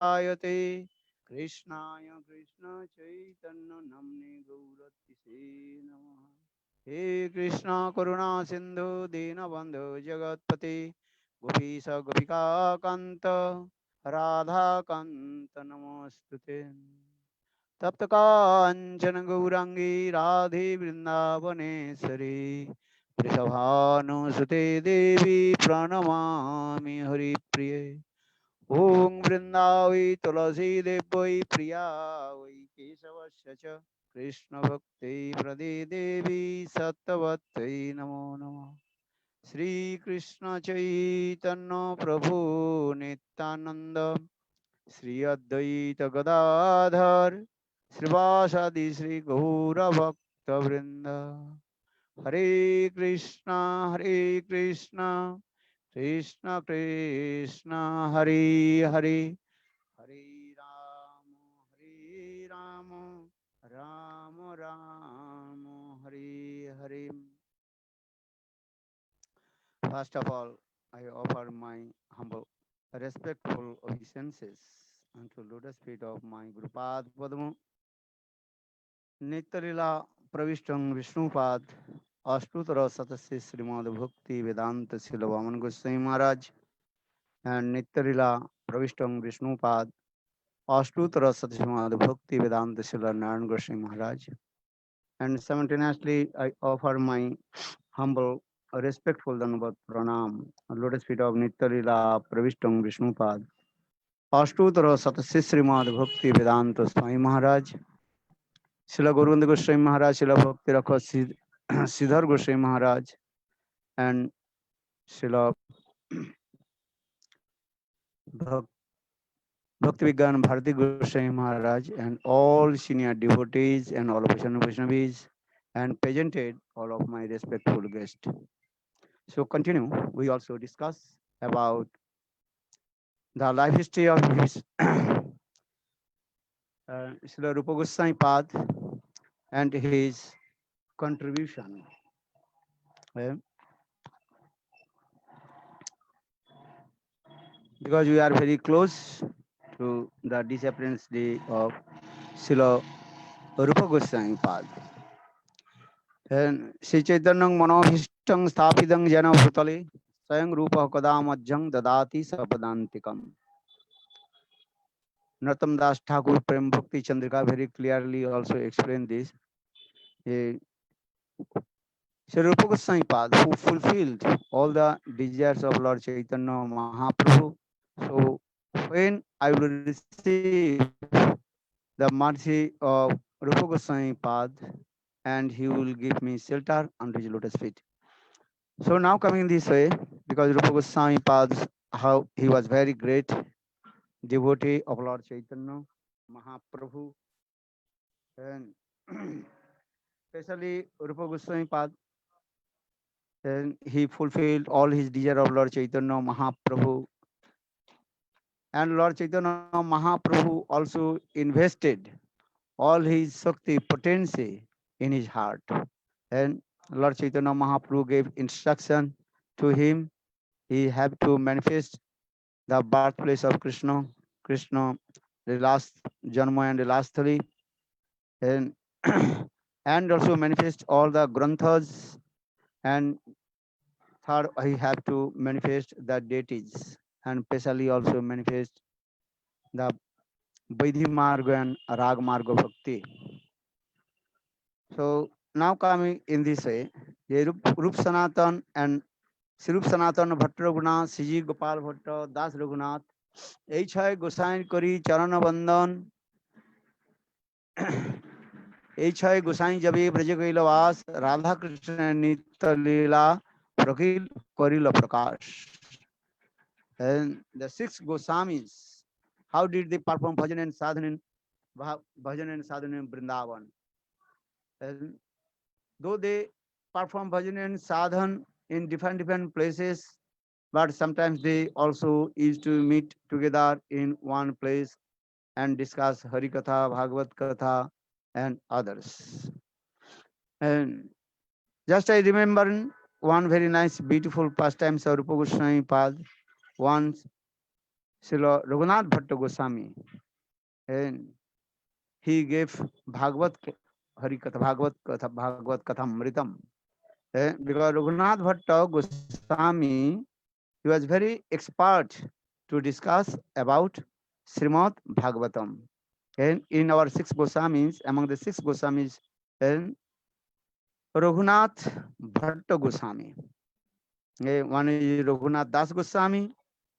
प्रदायते कृष्णाय कृष्ण चैतन्य नाम्ने गौरतिसे नमः। हे कृष्ण करुणा सिंधु दीनबंधु जगतपते गोपीश गोपिका कांत राधा कांत नमोस्तुते। तप्त कांचन गौरांगी राधे वृंदावनेश्वरी वृषभानुसुते देवी प्रणमामि हरिप्रिये। ॐ वृंदावै तुलसी देवै प्रिया वै केशवस्य च कृष्ण भक्ति प्रदे देवी सत्यवत्यै नमो नमः। श्री कृष्ण चैतन्य प्रभु नित्यानंद श्री अद्वैत गदाधर श्रीवासादि श्री गौर भक्त वृंद। हरे Krishna Krishna Krishna Hare Hare Hare Ram Ram Ram Hare Hare. First of all, I offer my humble respectful obeisances unto lotus feet of my Gurupad Padma Nityalila Pravishtam Vishnupad Ashtutra Satasya Srimad Bhakti Vedanta Srila Vaman Goswami Maharaj and Nityalila Pravishtam Vishnupad Ashtutra Satasya Srimad Bhakti Vedanta Srila Narayan Goswami Maharaj. And simultaneously I offer my humble respectful Dhanavad Pranam lotus feet of Nityalila Pravishtam Vishnupad Ashtutra Satasya Srimad Bhakti Vedanta Swami Maharaj Srila Govinda Goswami Maharaj, Srila Bhakti Rakha Siddhar Goswami Maharaj, and Srila Bhakti Vigyan Bharati Goswami Maharaj, and all senior devotees and all of Vaishnavis, and presented all of my respectful guests. So continue, we also discuss about the life history of his Srila Rupa Goswami Pad and his contribution. eh, because we are very close to the disappearance day of Srila Rupa Goswami Pad. And Sri Chaitanya Manohishtang Sthapidang Jana Bhutale Sayang Rupa Kadamajjang Dadati Sapadantikam. Nartam Das Thakur Prem Bhakti Chandrika very clearly also explained this. Eh, Sri Rupa Goswami Pad, who fulfilled all the desires of Lord Chaitanya Mahaprabhu. So when I will receive the mercy of Rupa Goswami Pad, and he will give me shelter under his lotus feet. So now coming this way, because Rupa Goswami Pad, how he was very great devotee of Lord Chaitanya Mahaprabhu, and especially Rupa Goswami Pad, and he fulfilled all his desire of Lord Chaitanya Mahaprabhu, and Lord Chaitanya Mahaprabhu also invested all his Shakti potency in his heart. And Lord Chaitanya Mahaprabhu gave instruction to him. He have to manifest the birthplace of Krishna, Krishna, the last Janma and the last Thali, and and also manifest all the granthas. And third, he have to manifest the deities, and especially also manifest the Vaidhi Marga and Rag Marga Bhakti. So now coming in this way, the Rup Sanatan and Sirup Sanatan Bhatta Raghunath, Siji Gopal Bhatta, Das Raghunath, এই ছয় গোসাইন করি চরণ বন্দন এই ছয় গোসাই যাবে ব্রজ কৈলবাস রাধা কৃষ্ণের নিত্য লীলা প্রকিল করিল প্রকাশ. And the six Goswamis, how did they perform bhajan and sadhana in Vrindavan? And though they perform bhajan and sadhan in different places, but sometimes they also used to meet together in one place and discuss Harikatha, Bhagavad Katha, and others. And just I remember one very nice, beautiful pastime of Rupa Goswami Pad. Once Srila Raghunath Bhatta Goswami, and he gave Bhagavad Harikatha, Bhagavad Katha Amritam. Because Raghunath Bhatta Goswami, he was very expert to discuss about Srimad Bhagavatam. And in our six Goswamis, among the six Goswamis, and Raghunath Bhatta Goswami. One is Raghunath Das Goswami,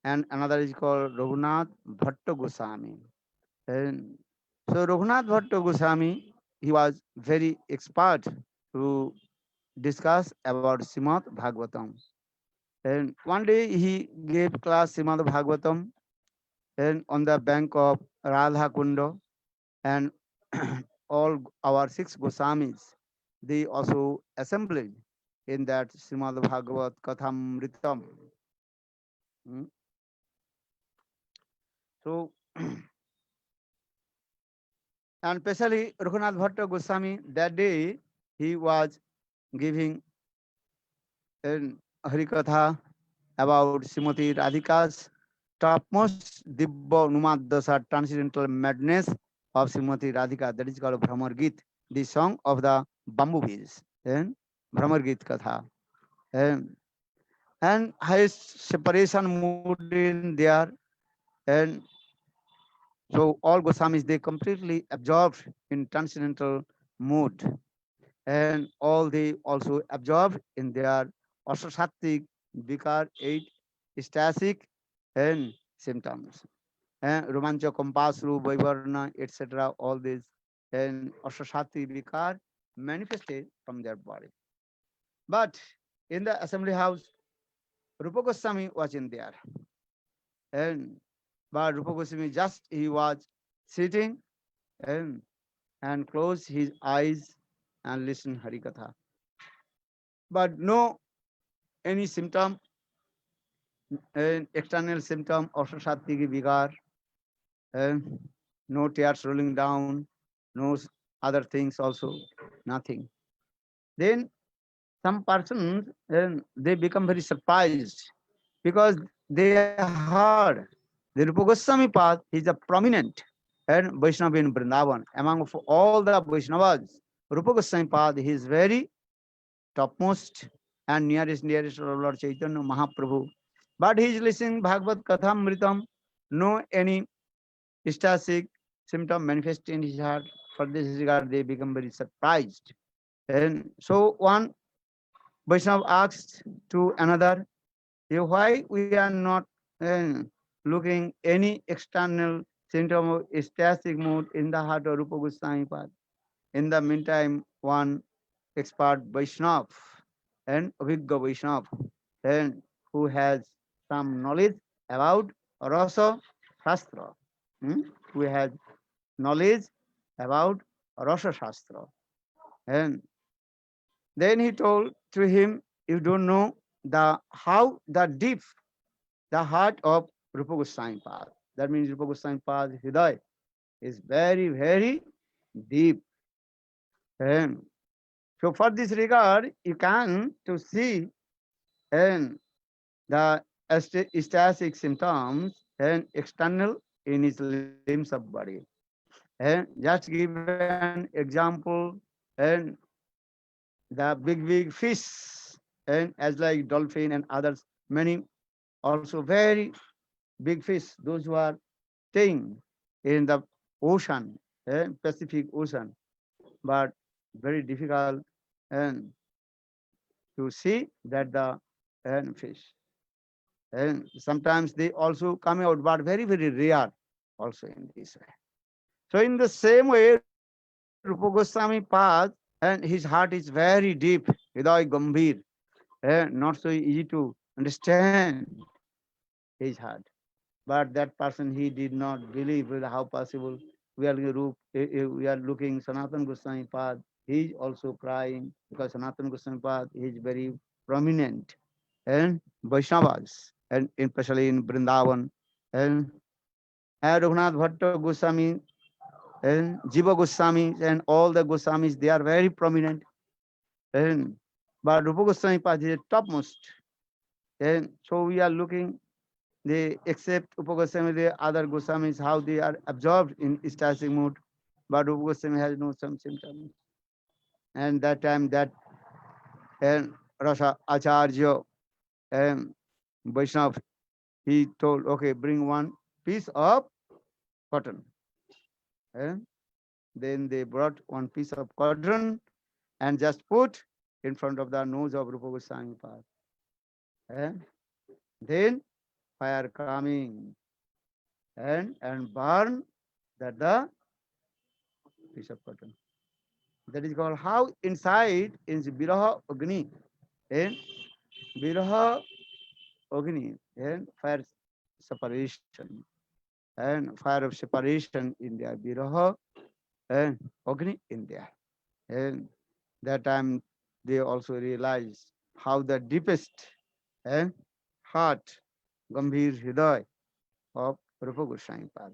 and another is called Raghunath Bhatta Goswami. And so Raghunath Bhatta Goswami, he was very expert to discuss about Srimad Bhagavatam. And one day he gave class Srimad Bhagavatam and on the bank of Radha Kunda, and all our six Goswamis, they also assembled in that Srimad Bhagavat Kathamritam. Hmm. So, and especially Raghunath Bhatta Goswami, that day he was giving an Harikatha about Srimati Radhika's topmost Dibba Numadasa transcendental madness of Srimati Radhika, that is called Bhramar Git, the song of the bamboo bees, and Bhramar Git Katha. And, and highest separation mood in there, and so all Goswamis, they completely absorbed in transcendental mood, and all they also absorbed in their Asasattik, Vikar, 8 stasic and symptoms. Romancha, Kompasru, Vaivarna, etc. All these and Asasati Vikar manifested from their body. But in the assembly house, Rupa Goswami was in there. And but Rupa Goswami just he was sitting and closed his eyes and listened Harikatha. But no any symptom, an external symptom of Sattvic Vigar, and no tears rolling down, no other things also, nothing. Then some persons, they become very surprised because they heard the Rupa Goswami path is a prominent and Vaishnava in Vrindavan. Among of all the Vaishnavas, Rupa Goswami path is very topmost and nearest to Lord Chaitanya Mahaprabhu. But he is listening Bhagavad Kathamritam, no any stasic symptom manifest in his heart. For this regard, they become very surprised. And so one Vaishnava asked to another, why we are not looking any external symptom of ecstatic mood in the heart of Rupa Goswami Pad. In the meantime, one expert Vaishnava and Vigga Vaishnava, and who has some knowledge about Rasa Shastra, who has knowledge about Rasa Shastra. And then he told to him, you don't know the how the deep the heart of Rupa Goswami Pad. That means Rupa Goswami Pad Hridaya is very, very deep. And so for this regard, you can to see and the ecstatic symptoms and external in his limbs of body. And just give an example, and the big fish, and as like dolphin and others, many also very big fish, those who are staying in the ocean, Pacific Ocean, but very difficult and to see that the fish. And sometimes they also come out, but very, very rare also in this way. So in the same way, Rupa Goswami path, and his heart is very deep, Hridaya Gambhir, not so easy to understand his heart. But that person, he did not believe how possible we are looking Sanatana Goswami path. He is also crying because Sanatana Goswami path is very prominent and Vaishnavas, and especially in Vrindavan, and Raghunath Bhatta Goswami and Jiva Goswami and all the Goswamis, they are very prominent. And but Rupa Goswami path is topmost. And so we are looking they accept Rupa Goswami, the other Goswamis, how they are absorbed in ecstatic mood, but Rupa Goswami has no some symptoms. And that time that and Rasa Acharya and Vaishnav, he told, okay, bring one piece of cotton. And then they brought one piece of cotton and just put in front of the nose of Rupa Goswami Pad. And then fire coming and burn the piece of cotton. That is called how inside is Viraha Agni. And Viraha Agni and fire separation. And fire of separation in there. Viraha and Agni in there. And that time they also realize how the deepest and heart, Gambhir Hriday of Rupa Goswami Pada.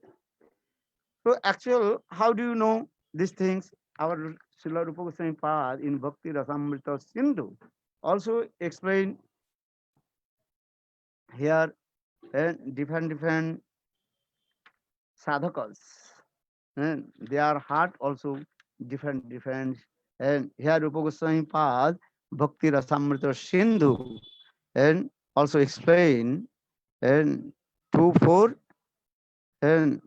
So actual, how do you know these things? Our Srila Rupa Goswami Pada in Bhakti Rasamrita Sindhu also explain here different sadhakas and their heart also different. And here Rupa Goswami Pad Bhakti Rasamrita Sindhu and also explain and 2-4 and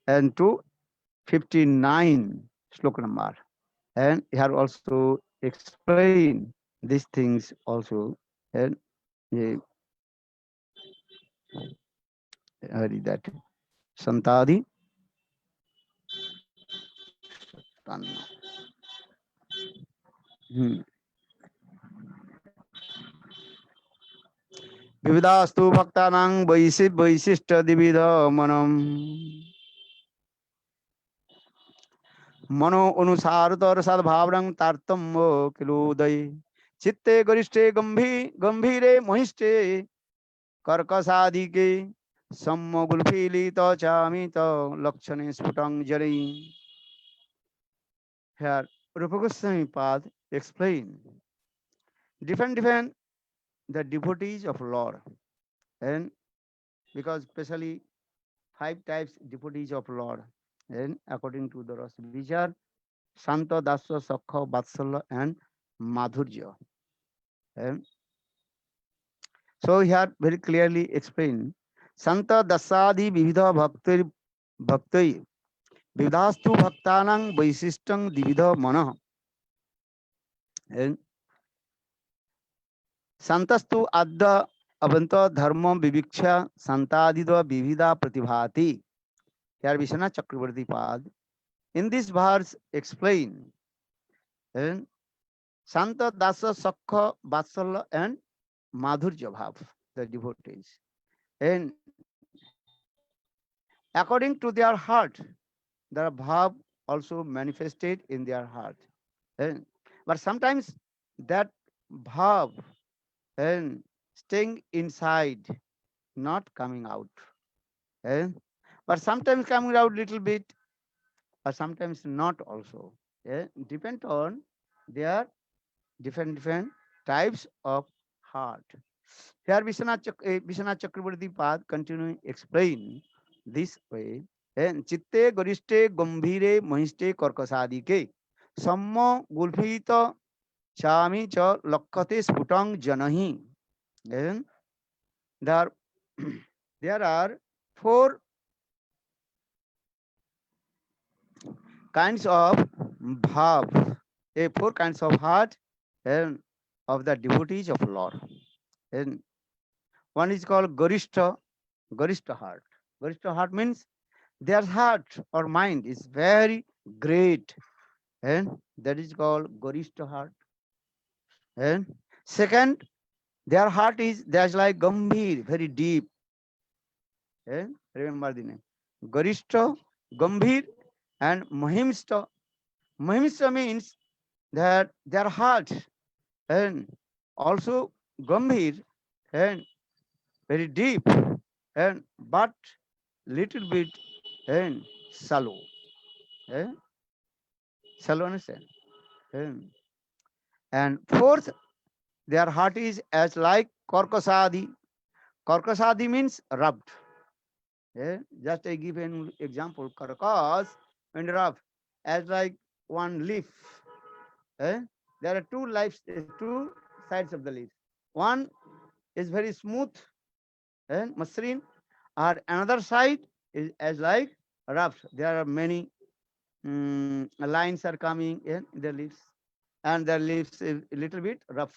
and 259 sloka number. And here also explain these things also. And eh, I read that Santadi Tanna. विविधास्तु भक्तानां वैशिष्ट दिविध मनम मनो अनुसार तर सद्भावनं तारतम्य किलोदय चित्ते गरिष्ठे गंभीरे महिष्ठे कर्कसादिके सम्मगुलफीलित चामित लक्षणे स्फुटं जरै. Here Rupa Goswami Pad explain different the devotees of Lord. And because especially 5 types devotees of Lord. And according to the Ras Vichar, Santa, Dasya, Sakha, Vatsalya and Madhurya. And so here very clearly explained Santa Dasadi Vividha Bhakti Vividhastu Bhaktanang Vaisishtang Dividha Mana. And Santastu Adda Abanta Dharma Viviksha Santadidva Vividha Pratibhati. Here Vishwanath Chakravarti Pad in this verse explain and Santa Dasa Sakha Vatsalya and Madhurya Bhav, the devotees. And according to their heart, their bhav also manifested in their heart. And, but sometimes that bhav and staying inside, not coming out. And, but sometimes coming out little bit, or sometimes not also. Depend on their different types of heart. Here Vishwanath Chakravarti Pad continue explain this way. And chitte garishte gambhire mahiste karkasadike sammo gulphita chami cha lakkate sputang janahi. And there, there are 4 kinds of bhav, 4 kinds of heart and of the devotees of Lord. And one is called Garishta heart. Garishta heart means their heart or mind is very great, and that is called Garishta heart. And second, their heart is there's like Gambhir, very deep. And remember the name. Garishta, Gambhir, and Mahimsta. Mahimsta means that their heart and also Gambhir and very deep and but little bit and shallow. Eh? Shallow, understand? And fourth, their heart is as like Korkasadi. Karkasadi means rubbed. Just I give an example. Karkas and rub as like one leaf. Eh? There are two sides of the leaf. One is very smooth and masreen, or another side is as like rough. There are many lines are coming in the leaves, and the leaves is a little bit rough.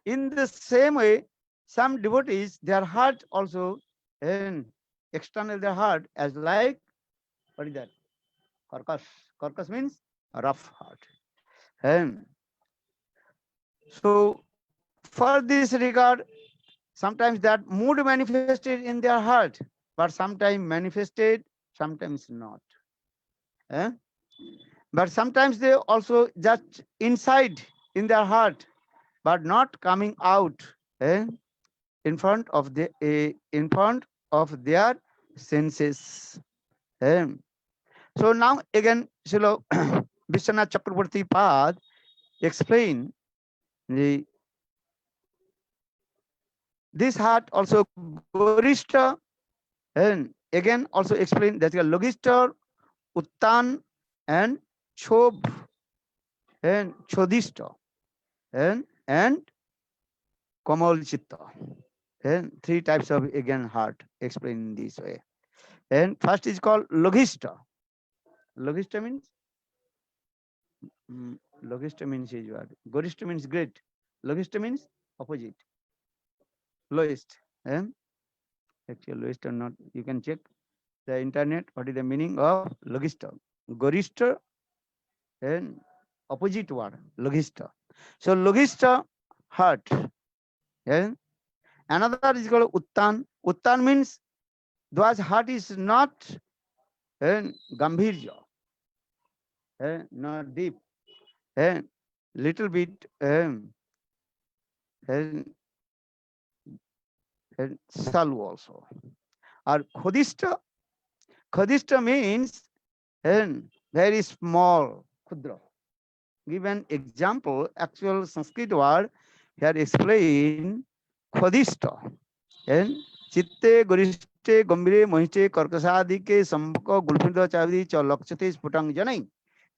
In the same way, some devotees, their heart also, and external their heart as like, what is that? Karkas. Karkas means a rough heart. And so for this regard, sometimes that mood manifested in their heart, but sometimes manifested, sometimes not. Eh? But sometimes they also just inside in their heart, but not coming out eh? In front of their senses. Eh? So now again, Srila Vishwanath Chakraborty Pad explain the this heart also Gorishta, and again also explain that Logista, Uttan, and Chob, and Chodista, and Komal Chitta. And three types of again heart explained in this way. And first is called Logista. Logista means Logista means is what? Gorista means great. Logista means opposite, lowest. And actually lowest or not, you can check the internet what is the meaning of Logista. Gorista and opposite word, Logista. So Logista heart. And another is called Uttan. Uttan means those heart is not Gambhirja, not deep, little bit shallow also. Or Khodista means very small, Khudra. Give an example, actual Sanskrit word here explain Khodista. And Chitte, Goriste, Gambire, Mohite, Karkasadi ke Sambaka, Gulfinda Chavdi, Chalakchate, Sputang Janai.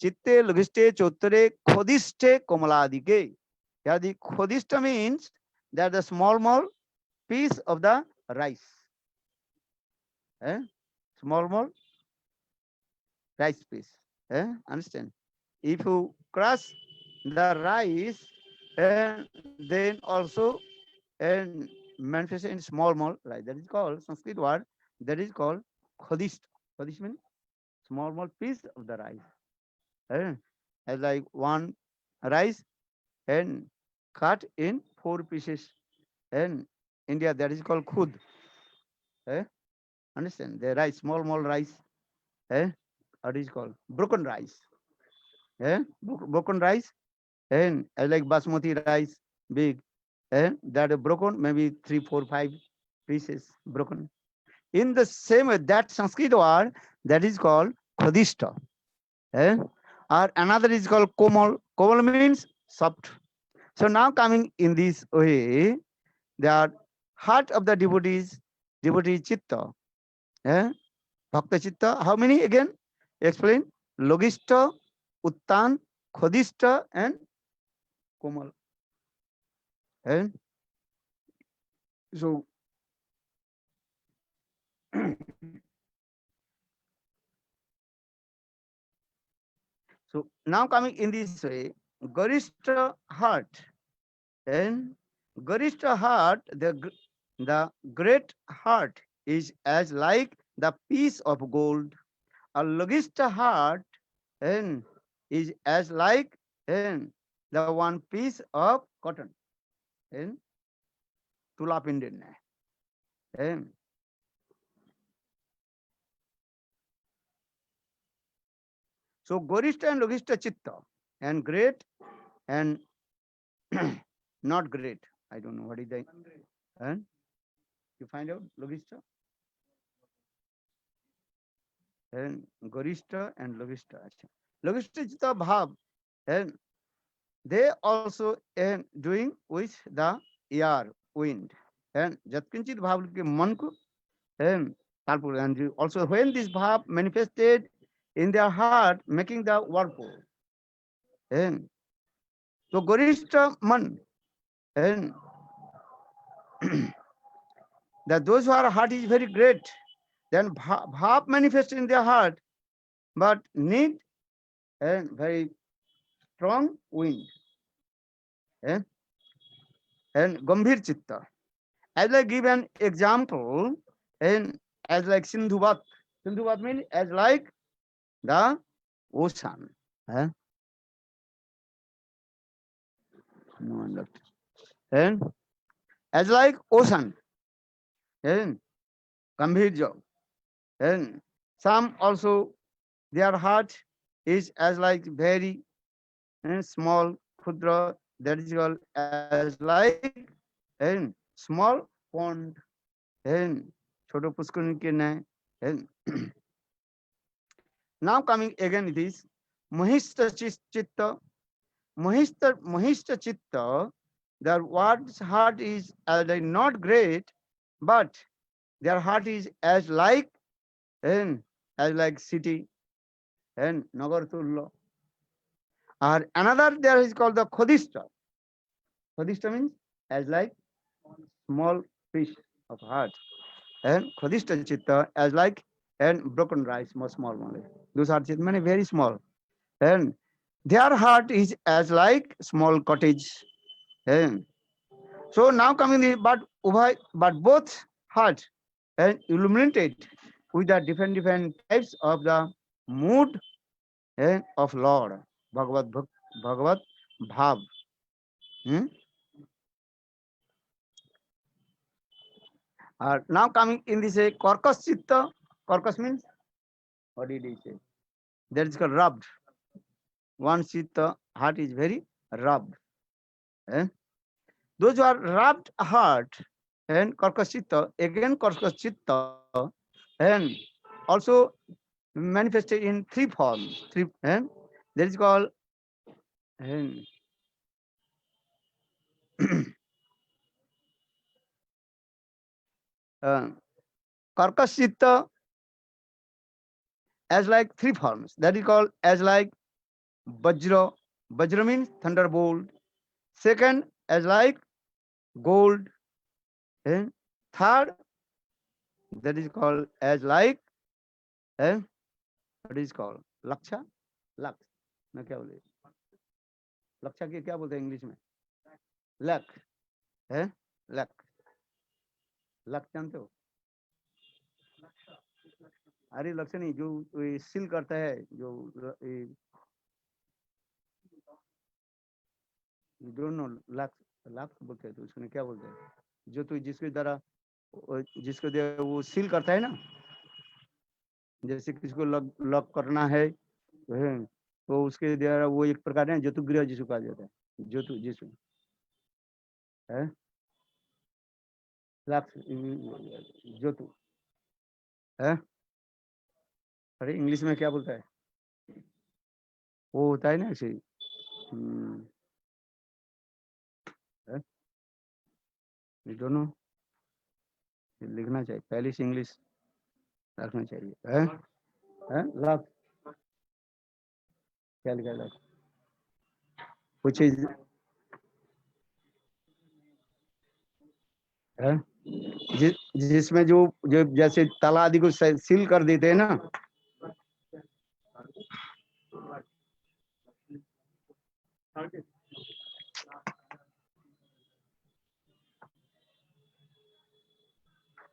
Chitte, Lugiste, Chotre, Khodiste, Komaladike. Here the Khodista means that the small piece of the rice. Small rice piece. Understand? If you crush the rice, then also and manifest in small rice. That is called Sanskrit word. That is called Khodist. Khodist means small piece of the rice. As like one rice and cut in 4 pieces. And India that is called khud. Eh? Understand? The rice, small rice. What is called broken rice. Broken rice and like basmati rice, big, that are broken, maybe 3, 4, 5 pieces broken. In the same way, that Sanskrit word that is called Khodista, or another is called Komal. Komal means soft. So now coming in this way, the heart of the devotee chitta, bhakta chitta. How many again? Explain. Logista, Uttan, Khodista, and Komal. And so so now coming in this way, Garishta heart and Garishta heart, the great heart is as like the piece of gold. A Logista heart and is as like the one piece of cotton and tulapindin. And so Gorishta and Logista chitta and great and not great. I don't know what is the and you find out Logista and Gorishta and Logista. Logista chitta bhav and they also doing with the air wind. and jatkinchit bhav ke man ko and talpur, and also when this bhav manifested in their heart, making the whirlpool, and so gorishta man, and that those who are heart is very great, then bhav manifest in their heart, but need and very strong wind, and gambhir chitta. As I give an example, and as like Sindhuvat. Sindhuvat means as like the ocean. Eh? No one left. And as like ocean. And Gambhirja. And some also their heart is as like very small khudra, that is called as like and small pond and choto pushkar ke nai and now coming again it is mahishta chitta. Mahishta chitta, their one's heart is like not great, but their heart is as like and as like city and nagar tullo. Or another there is called the khodista. Khodista means as like small fish of heart, and khodista chitta as like and broken rice, more small only. Those are many very small, and their heart is as like small cottage. And so now coming the but both heart and illuminated with the different types of the mood of Lord Bhagavat Bhav. Hmm? Now coming in this Korkas Chitta. Korkas means what did he say? That is called rubbed. One Chitta heart is very rubbed. Eh? Those who are rubbed heart and Korkas Chitta, again Korkas Chitta, and also manifested in three forms. And that is called and, uh, Karkas Chitta as like three forms. That is called as like Vajra. Vajra means thunderbolt. Second, as like gold. And third, that is called as like and what is called Laksha. Lux. मैं क्या बोले लक्षा के क्या बोलते हैं English में luck है luck luck जानते हो अरे लक्ष्य नहीं जो सील करता है जो दोनों लाख लाख बोलते हैं तो उसको क्या बोलते हैं जो तू जिसके द्वारा जिसको दे वो सील करता है ना जैसे किसको लॉक लॉक करना है तो उसके द्वारा वो एक प्रकार है जतु गृह जिसको कहा जाता है जतु जिसको है लाख जतु है अरे इंग्लिश में क्या बोलता है वो होता है ना ऐसे दोनों लिखना चाहिए पहले से इंग्लिश रखना चाहिए है लाख क्या लिखा लाख कुछ है जिसमें जो जो जैसे ताला आदि को सील कर देते हैं ना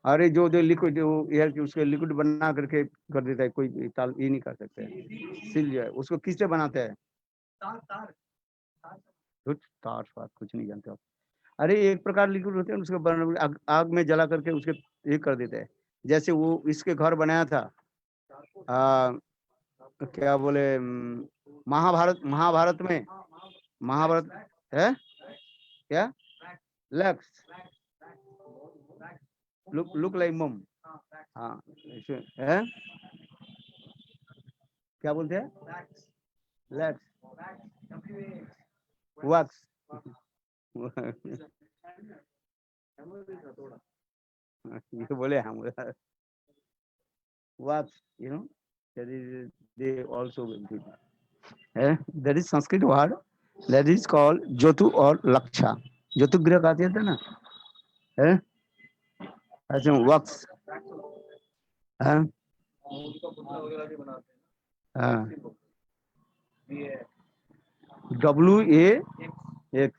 अरे जो जो लिक्विड एयर उसके लिक्विड बना करके कर देता है कोई ताल ये नहीं कर सकते सील जो है उसको किससे बनाते हैं तार फार कुछ नहीं जानते आप अरे एक प्रकार लिक्विड होते हैं उसको आग में जला करके उसके ये कर देते हैं जैसे वो इसके घर बनाया था क्या बोले महाभारत महाभारत में महाभारत है क्या लक्स लुक लाइक मम हाँ है क्या बोलते हैं लक्स वक्स ये बोले हम what, that is they also will do. That is Sanskrit word that is called Jotu or Laksha. Jotu ग्रह कहते थे ना, है ऐसे वक्स, हाँ हाँ WA X,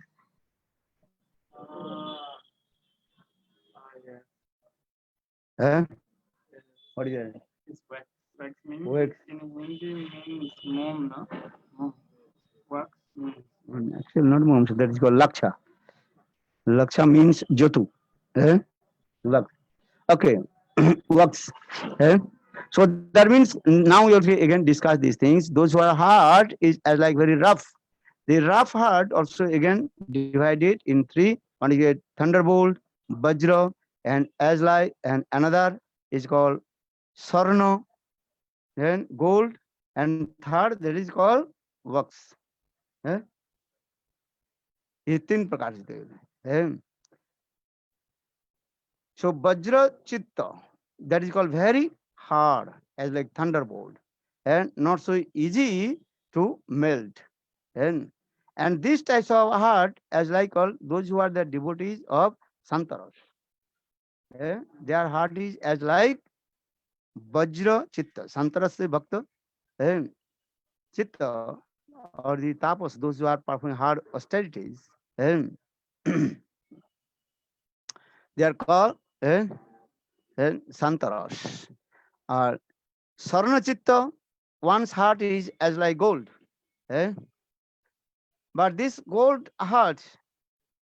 है what is it? Wax means wax. In Hindi means mom, no? Mom. Wax means. Actually, not mom. So that is called Laksha. Laksha means Jotu. Eh? Lak. Okay. Wax. Eh? So that means now we have to again discuss these things. Those who are hard is as like very rough. The rough heart also again divided in three. One is a thunderbolt, Vajra, and Azlai, and another is called Sarno, then gold, and third that is called wax. है? ये तीन प्रकार से है. So Vajra Chitta, that is called very hard, as like thunderbolt, and not so easy to melt. And these types of heart, as like all those who are the devotees of Santaras, their heart is as like Vajra Chitta. Santaras se Bhakta, Chitta, or the tapas, those who are performing hard austerities, they are called Santaras. Or Sarna Chitta, one's heart is as like gold. eh? But this gold heart,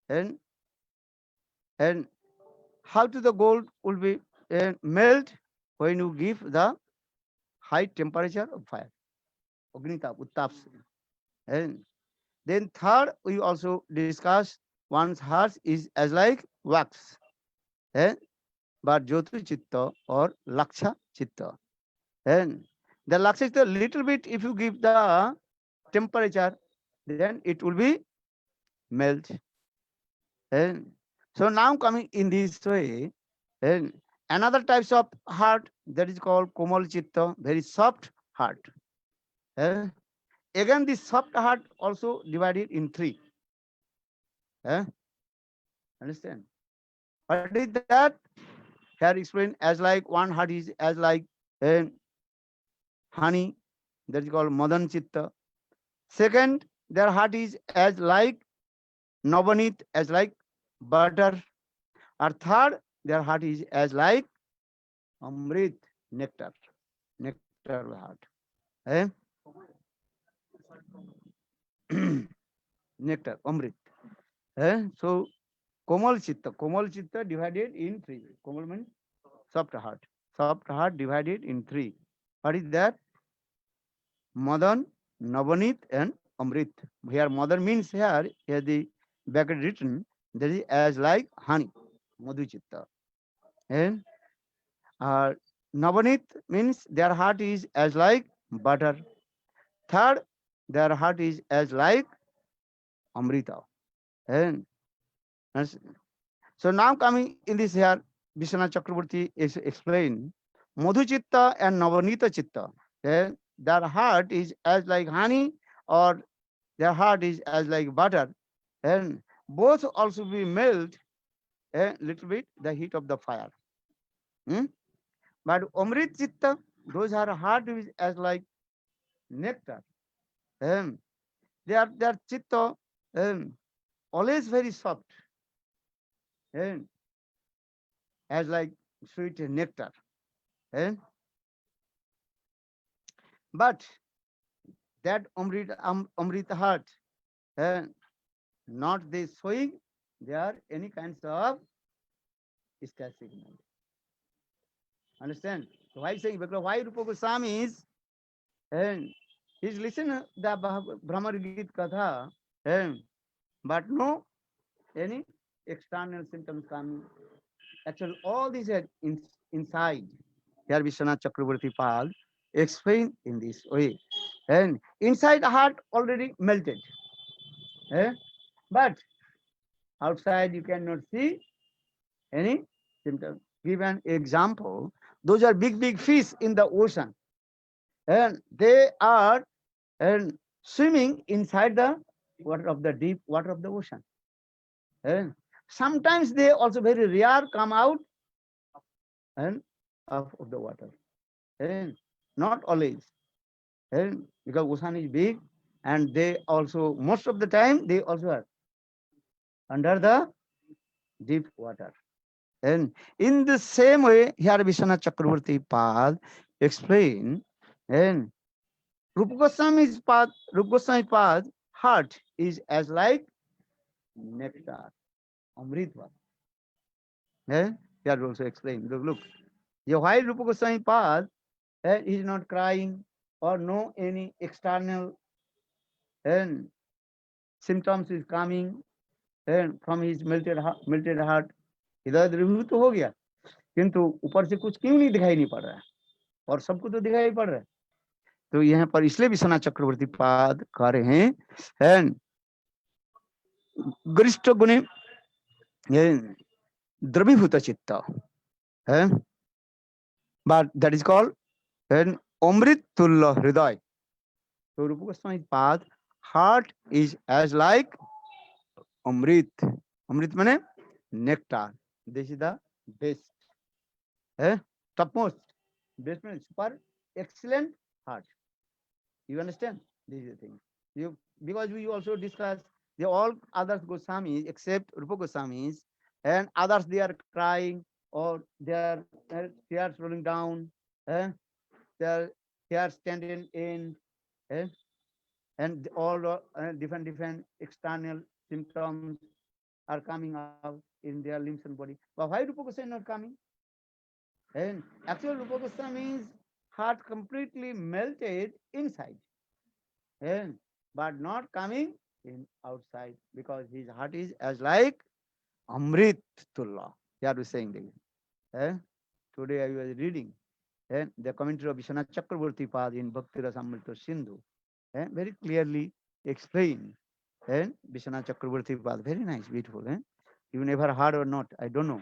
and, and how to the gold will be melt when you give the high temperature of fire. Agnitap, Uttaps. And then third, we also discuss one's heart is as like wax. eh? But Jyotu Chitta or Laksha Chitta. And the Laksha Chitta, little bit if you give the temperature, then it will be melt. And so now coming in this way, and another types of heart that is called Komal Chitta, very soft heart. eh? Again, this soft heart also divided in three. eh? Understand? What is that? Here explained as like one heart is as like uh, honey, that is called Madan Chitta. Second, their heart is as like Navanit, as like butter. Or third, their heart is as like Amrit, nectar, nectar heart. Eh? Nectar, Amrit. So, Komal Chitta divided in three. Komal means soft heart. Soft heart divided in three. What is that? Madan, Navanit, and Amrit. Here, Madan means here the bracket written, that is as like honey, Madhu Chitta. And Navanit means their heart is as like butter. Third, their heart is as like Amrita. And so now coming in this here, Vishwanath Chakraborty is explained Madhu Chitta and Navanita Chitta. Their heart is as like honey, or their heart is as like butter, and both also be melt a little bit the heat of the fire. Hmm? But Amrit Chitta, those are heart is as like nectar. Um, their chitta always very soft, and as like sweet nectar. And but that Amrita heart, and not they showing there any kinds of static. Understand? So why saying, because why Rupa Goswami is, and he's listening the Brahma Gita Katha, and but no any external symptoms coming. Actually, all these are inside. Here Vishwanath Chakraborty Pal explain in this way. And inside the heart already melted. Eh? But outside you cannot see, Any symptom? Give an example. Those are big, big fish in the ocean, and they are and swimming inside the water of the deep water of the ocean. And sometimes they also very rare come out and of the water. And not always. And because ocean is big, and they also most of the time they also are under the deep water. And in the same way, here Vishwanath Chakravarti Pad explain, and Rupa Goswami Pad heart is as like nectar, Amritva. Eh? Here also explain. Look, while Rupa Goswami Pad is not crying or no any external and symptoms is coming and from his melted heart, हृदय द्रवीभूत तो हो गया, किंतु ऊपर से कुछ क्यों नहीं दिखाई नहीं पड़ रहा है, और सबको तो दिखाई पड़ रहा है. तो यहाँ पर इसलिए विश्वनाथ चक्रवर्ती पाद कह रहे हैं एंड गरिष्ठ गुणे द्रवीभूत चित्त है, but that is called an अमृत तुल्य हृदय. So Rupa Goswami path heart is as like अमृत. अमृत माने nectar. This is the best, topmost, best means super excellent heart. You understand? This is the thing. You, because we also discuss the all others Goswamis except Rupa Goswamis, and others they are crying or their tears rolling down, their tears standing in, and all different external symptoms are coming out in their limbs and body. But why Rupa Goswami not coming? And actually Rupa Goswami's heart completely melted inside, and but not coming in outside, because his heart is as like Amrit Tullah. Here we saying this. Today I was reading the commentary of Vishwanath Chakravarti Pad in Bhakti Rasamrita Sindhu, very clearly explain. Vishwanath Chakravarti Pad, very nice, beautiful. You never heard or not, I don't know.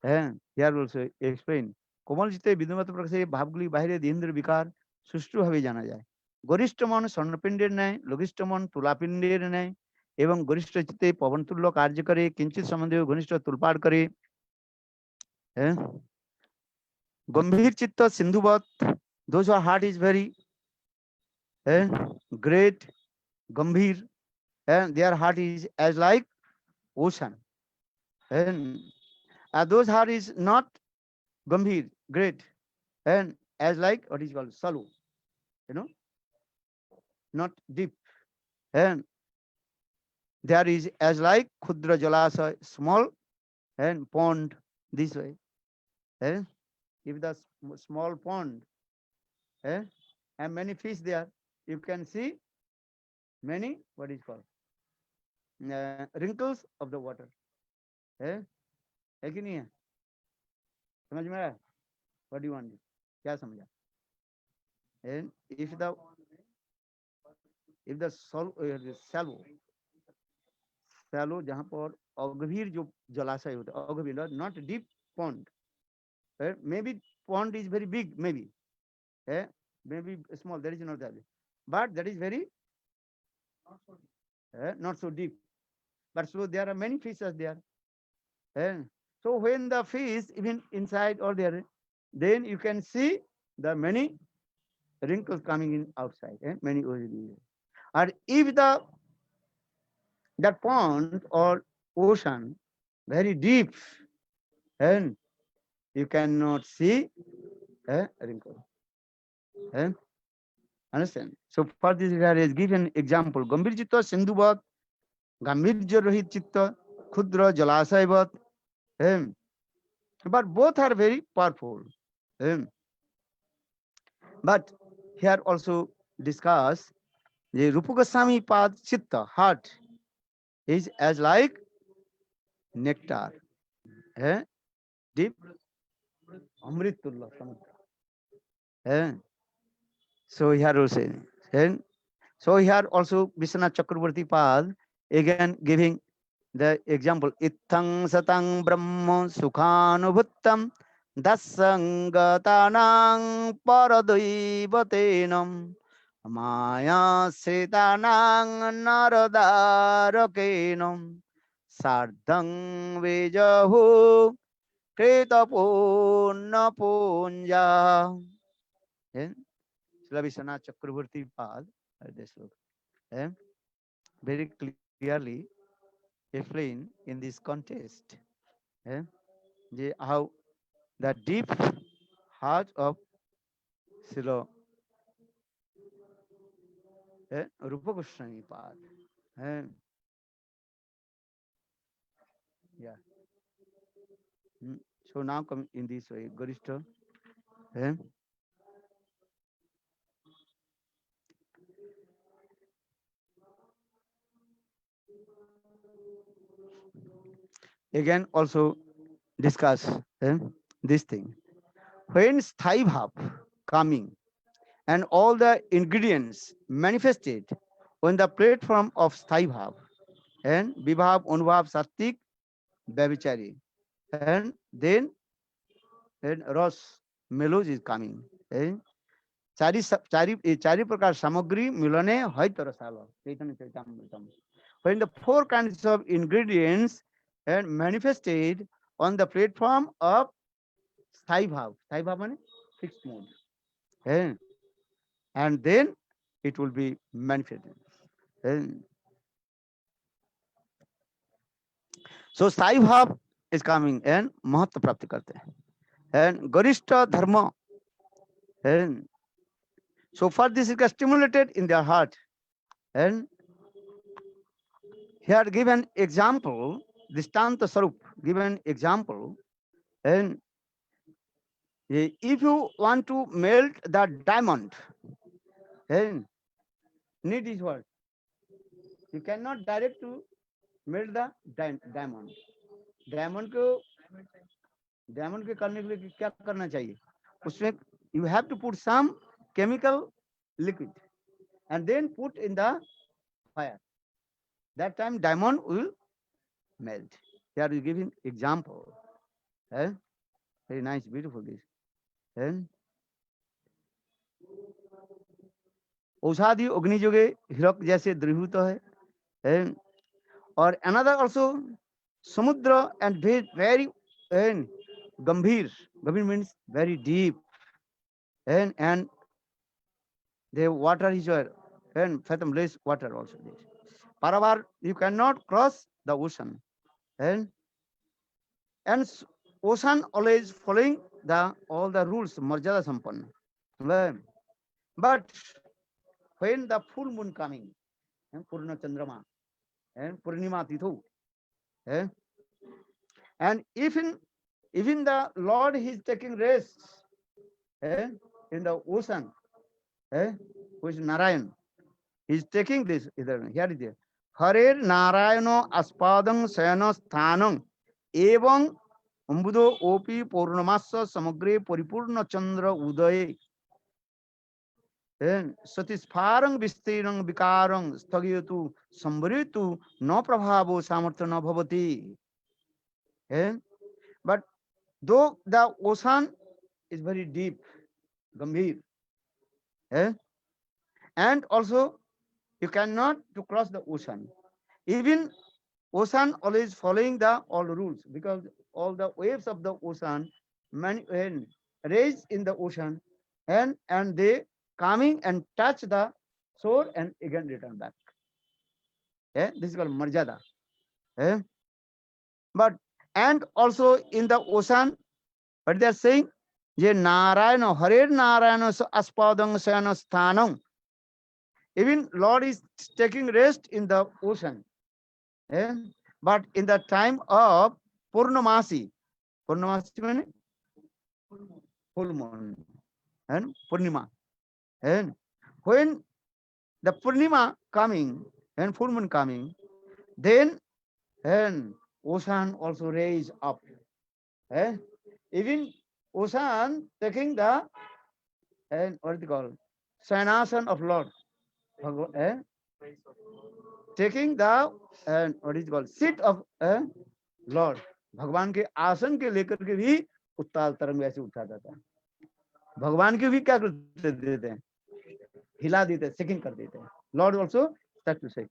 Here also explain. কোমল চিত্তে বিন্দুমাত্র প্রকাশে ভাবগুলি বাহিরে দেহেন্দ্র বিকার সুষ্ঠুভাবে জানা যায়। গরিষ্ঠ মন স্বর্ণপিণ্ডের ন্যায়, লঘিষ্ঠ মন তুলাপিণ্ডের ন্যায়, এবং গরিষ্ঠ চিত্তে পবনতুল্য কার্য করে, কিঞ্চিত সম্বন্ধে ঘনিষ্ঠ তুলপাড় করে। গম্ভীর চিত্ত সিন্ধুবৎ, those whose heart is very great, gambhir, and their heart is as like ocean. And those heart is not gambhir, great, and as like what is called shallow, not deep. And there is as like khudra jalasa, small and pond this way. If the small pond and many fish there, you can see many what is called wrinkles of the water. है कि नहीं है? समझ में आया? What do you want? क्या समझा? And if the shallow जहाँ पर अगभीर जो जलाशय होता है, अगभीर not deep pond, maybe pond is very big, maybe small, that is not that, but that is very not so deep, but so there are many fishes there. So when the fish even inside or there, then you can see the many wrinkles coming in outside, many. Or if that pond or ocean very deep, and you cannot see a wrinkle. Understand? So for this there is given example. Gambhir chitta sindhuvat, gambhirya rohit chitta, khudra jalasayvat. But both are very powerful. But here also discuss the Rupa Goswami Pad chitta, heart, is as like nectar, deep Amrit Tullah Samudra. So here also, so here also Vishwanath Chakravarti Pad again giving The example, Ithang satang brahma sukhanubhuttam dasangatanang paradaivatenam maya setanang naradarakenam sardhang vijahu kritapunna punja. Srila Vishwanath Chakravarti Pad, this look, very clearly explain in this context, how the deep heart of Srila Rupa Goswami Pad. eh, Yeah. So now come in this way, Garishta. eh, Again, also discuss this thing. When Sthai Bhav coming and all the ingredients manifested on the platform of Sthai Bhav and Vibhav, Anubhav, Sattik, Babichari, and then Ros, Melos is coming. eh, चारि प्रकार सामग्री मिलने है तरसाल चैतन्य चैतन्यमृतम. When the four kinds of ingredients and manifested on the platform of Sthai Bhav means fixed mode, eh, and then it will be manifested. eh. So Sthai Bhav is coming and महत्व प्राप्त करते हैं, and गरिष्ठ धर्म, and so far this is stimulated in their heart, and here given example, Distanta Sarup given example, and if you want to melt the diamond, then need is what? You cannot direct to melt the diamond. Diamond को diamond के करने के लिए क्या करना चाहिए? उसमें you have to put some chemical liquid and then put in the fire. That time diamond will melt. Here is giving example. Eh? Very nice, beautiful this. And औषधि अग्नि जुगे हिरक जैसे द्रवीभूत है. और another also samudra and very and gambhir. Gambhir means very deep, and the water is and fathomless water also this. Paravar, you cannot cross the ocean, and and ocean always following the all the rules marjada sampanna. But when the full moon coming, Purna Chandrama and Purnima Tithu, eh, and even the Lord is taking rest eh, in the ocean, eh, who is Narayan, he is taking this. Here it is. Harer Narayano Aspadam Sayana Sthanam Evam Umbudo Opi Purnamasa Samagre Paripurna Chandra Udaye. Satisfarang Vistirang Vikarang Stagyetu Sambaritu no Prabhavo Samartha no Bhavati. But though the ocean is very deep, Gambhir, and also you cannot to cross the ocean. Even ocean always following the all rules because all the waves of the ocean raise in the ocean and they coming and touch the shore and again return back. This is called marjada. But and also in the ocean, what they are saying, Je Narayana, Hare Narayana Aspadang Sayana Sthanam. Even Lord is taking rest in the ocean. But in the time of Purnamasi, Purnamasi means full moon and Purnima. And when the Purnima coming and full moon coming, then and ocean also raise up. Even ocean taking the and what is it called? Sanasan of Lord. taking the what is called seat of Lord. भगवान के आसन के लेकर के भी उत्ताल तरंग ऐसे उठा जाता है। भगवान के भी क्या कर देते हैं, हिला देते हैं, शेकिंग कर देते हैं। Lord also start to shake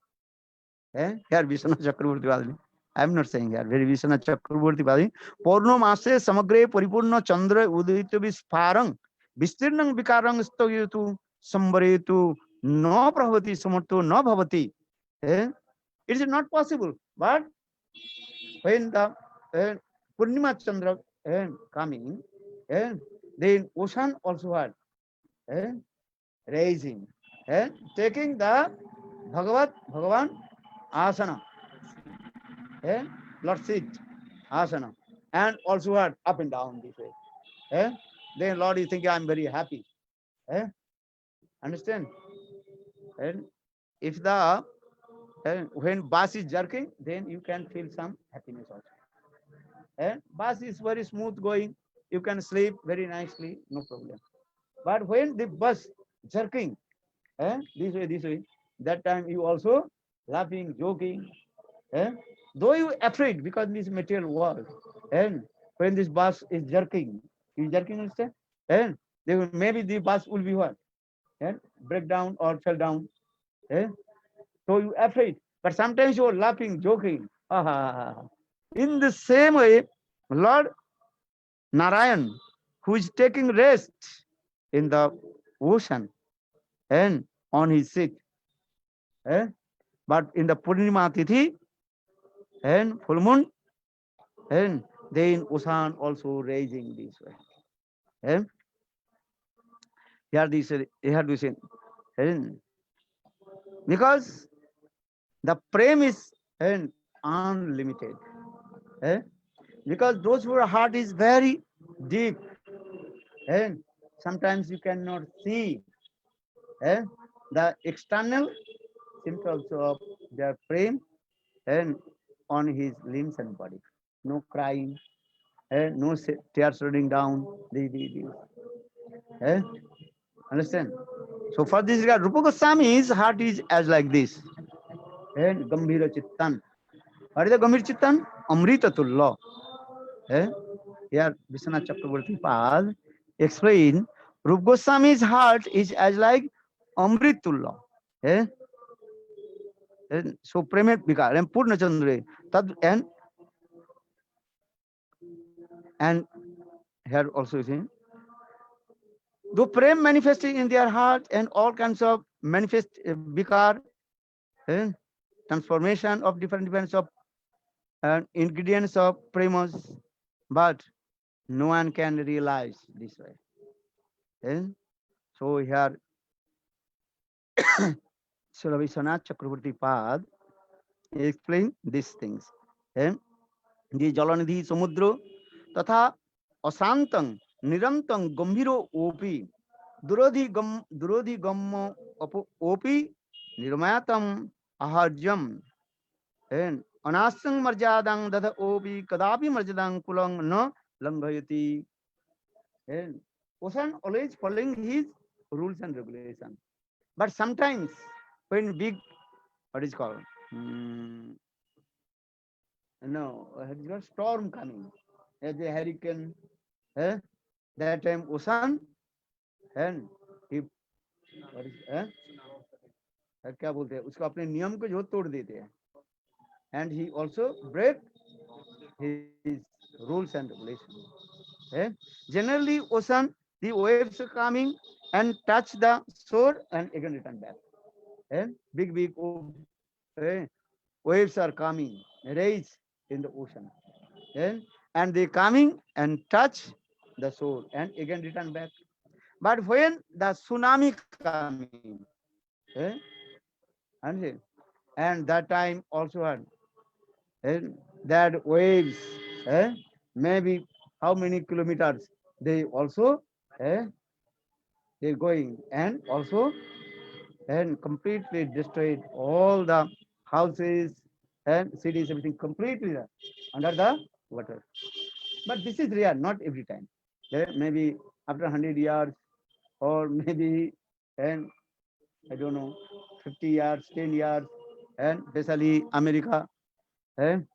यार विश्वनाथ चक्रवर्ती वाली आई एम नॉट सेइंग यार वेरी विश्वनाथ चक्रवर्ती वाली पौर्णमासे समग्रे परिपूर्ण चंद्र उदित विस्फारं विस्तीर्णं विकारं स्थगितु संवरेतु न प्रभवति समर्थो न भवति। It is not possible, but when the Purnima Chandra coming, then ocean also had raising, taking the Bhagavan asana, Lord seat asana, and also had up and down this way. Then Lord is thinking, I am very happy. Understand? And if the when bus is jerking, then you can feel some happiness also. Bus is very smooth going, you can sleep very nicely, no problem. But when the bus jerking, this way, that time you also laughing, joking, though you afraid because this material world, and when this bus is jerking, understand? And maybe the bus will be what? Break down or fell down. So you afraid, but sometimes you are laughing, joking. In the same way, Lord Narayan, who is taking rest in the ocean and on his seat, but in the Purnima Tithi and full moon, and then ocean also raising this way. Here we say, because the prem is unlimited. Because those whose heart is very deep, and sometimes you cannot see the external symptoms of their prem and on his limbs and body. No crying, no tears running down. Understand? So for this regard, Rupa Goswami's heart is as like this. And Gambhira Chittan. What is the Gambhira Chittan? Amrita Tullah. Here Vishwanath Chakravarti Pad explain Rupa Goswami's heart is as like Amritullah. So Premet Vikar and Purna Chandra. Tad and here also is in though prem manifesting in their heart and all kinds of manifest vikar, transformation of different of ingredients of premas, but no one can realize this way. So here Srila Vishwanath Chakravarti Pad explain these things. The Jalanidhi Samudra तथा अशांतं निरंतं गंभीरो OP दुरोधि गम्म OP निर्मयातम आहार्यम अनासं मर्यादां दध OP कदापि मर्यादां कुलं न लंघयति. Ocean always following his rules and regulations, but sometimes when big what is called storm coming as a hurricane, that time ocean and he what is क्या बोलते हैं उसको अपने नियम को जो तोड़ देते हैं and he also break his rules and regulations. Generally ocean the waves are coming and touch the shore and again return back. Big waves are coming, raise in the ocean, and they coming and touch the shore and again return back. But when the tsunami coming, and that time also had that waves, maybe how many kilometers they also they're going and also and completely destroyed all the houses and cities, everything completely under the water. But this is rare, not every time. Maybe after 100 years or maybe and I don't know 50 years, 10 years, and especially America. And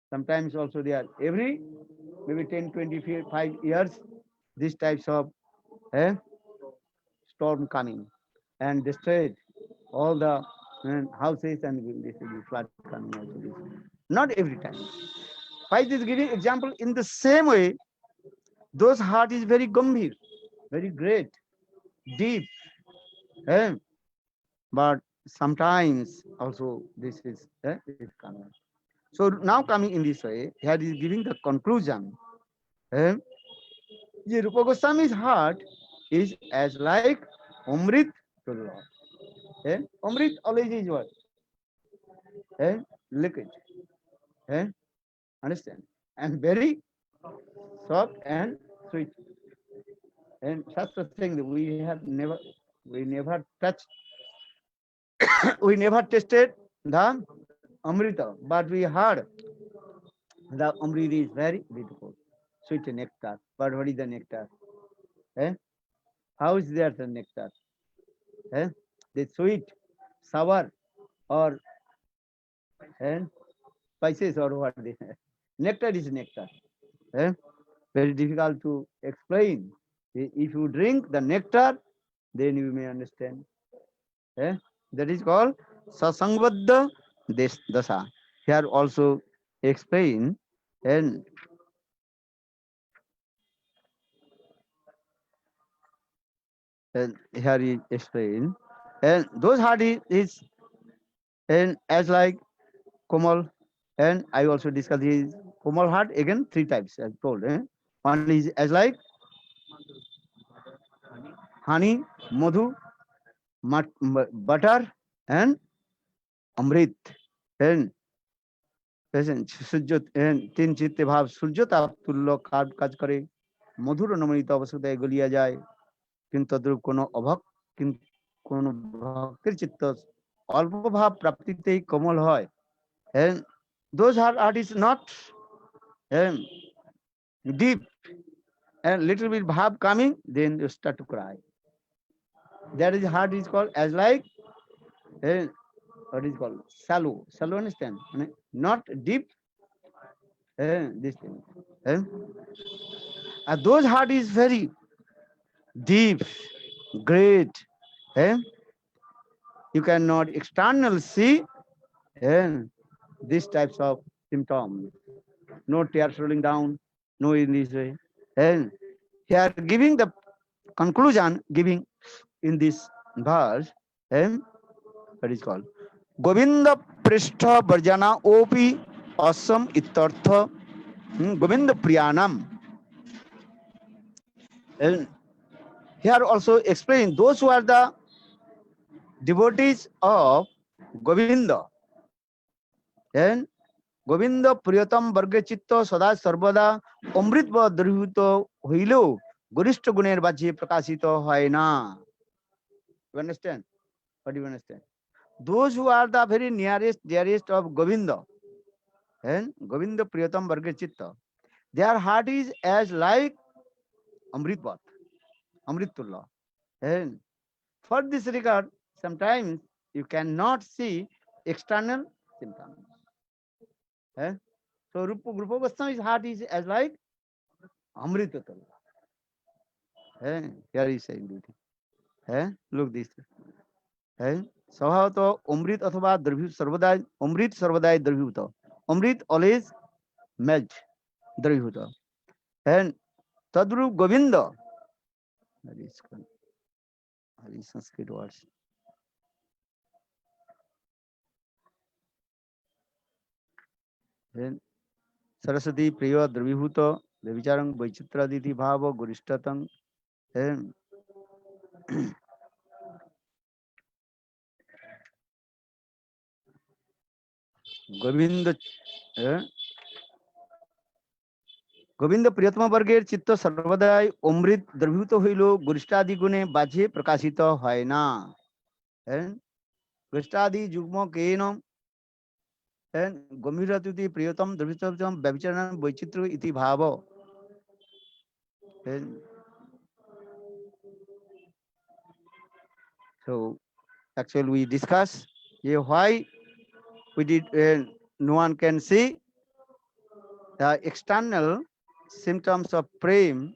sometimes also they are every maybe 10, 25 years, these types of eh, storm coming and destroyed all the houses and this will be flood coming also. This. Not every time. Why this giving example in the same way, those heart is very gambhir, very great, deep, eh? But sometimes also this is coming. So now coming in this way, here is giving the conclusion. Eh? The Rupa Goswami's heart is as like Amrit to Lord. Eh? Amrit always is what? Eh? Liquid. Eh? Understand? And very soft and sweet. And Shastra saying that we never touched, we never tasted the Amrita, but we heard the Amrit is very beautiful, sweet nectar. But what is the nectar? Eh? How is there the nectar? Eh? The sweet, sour, or spices, or what? Nectar is nectar. Eh? Very difficult to explain. If you drink the nectar, then you may understand. Eh? That is called Sasangvaddha Dasa. Here also explain and here is explain. And those heart is and as like Komal, and I also discussed his Komal heart again 3 types as told. One is as like honey, madhu, butter, and amrit. And সূর্য তিন চিত্তে ভাব সূর্য তাপ তুল্য কাজ করে মধুর নমনীত অবস্থায় গলিয়া যায় কিন্তু তদ্রূপ কোন ভক্তের চিত্ত অল্প ভাব প্রাপ্তিতেই কোমল হয় and those heart is not deep and little bit bhav coming then you start to cry. That is heart is called as like what is called shallow understand. Not deep this thing. And those heart is very deep, great. Eh? You cannot external see these types of symptoms. No tears rolling down, no in this way. And here giving the conclusion, giving in this verse, what is called Govinda Pristha Varjana Opi Asam Itartha Govinda Priyanam. And here also explain those who are the devotees of Govinda. And Govinda Priyatam Varga Chitta Sada Sarvada Amrit Drivito Hilo Guristo Guner Baji Prakasito Haina. You understand? What do you understand? Those who are the very nearest, dearest of Govinda, and Govinda Priyatam Varga Chitta, their heart is as like Amritvat, Amritullah. And for this regard, sometimes you cannot see external symptoms. So Rupa Goswami's heart is as like Amritatullah. Here is saying beauty. Look this. स्वभावत अमृत अथवा द्रव्य सर्वदाय अमृत सर्वदाय द्रव्यभूत अमृत always melt द्रव्यभूत and तद्रूप गोविंद संस्कृत वर्ड्स सरस्वती प्रिय द्रव्यभूत व्यभिचारं वैचित्रादिति भाव गुरिष्ठतं गोविंद गोविंद प्रियतम वर्गेर चित्त सर्वदाय अमृत द्रव्यभूत हইল गुरिष्ठादि गुणे बाह्ये प्रकाशित হয় না गुरिष्ठादि युग्म केन गंभीरतुति प्रियतम द्रव्यतम व्यभिचारण वैचित्र इति भाव so actually we discuss why we did no one can see the external symptoms of prem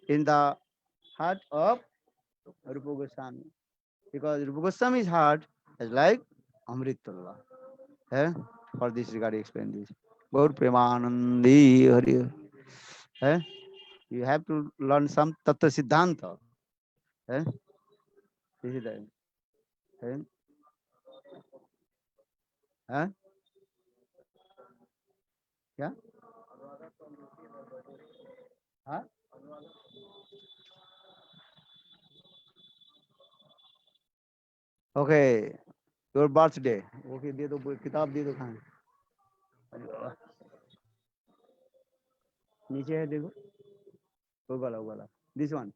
in the heart of Rupa Goswami, because Rupa Goswami's heart is like Amritullah. Eh? For this regard, explain this. Gaur Premanandi Hari. Eh? You have to learn some Tattva Siddhanta. Eh? This is the. Eh? Eh? Yeah? Huh? Okay. Your birthday. Okay, दे दो किताब दे दो खाने नीचे है देखो वो वाला this one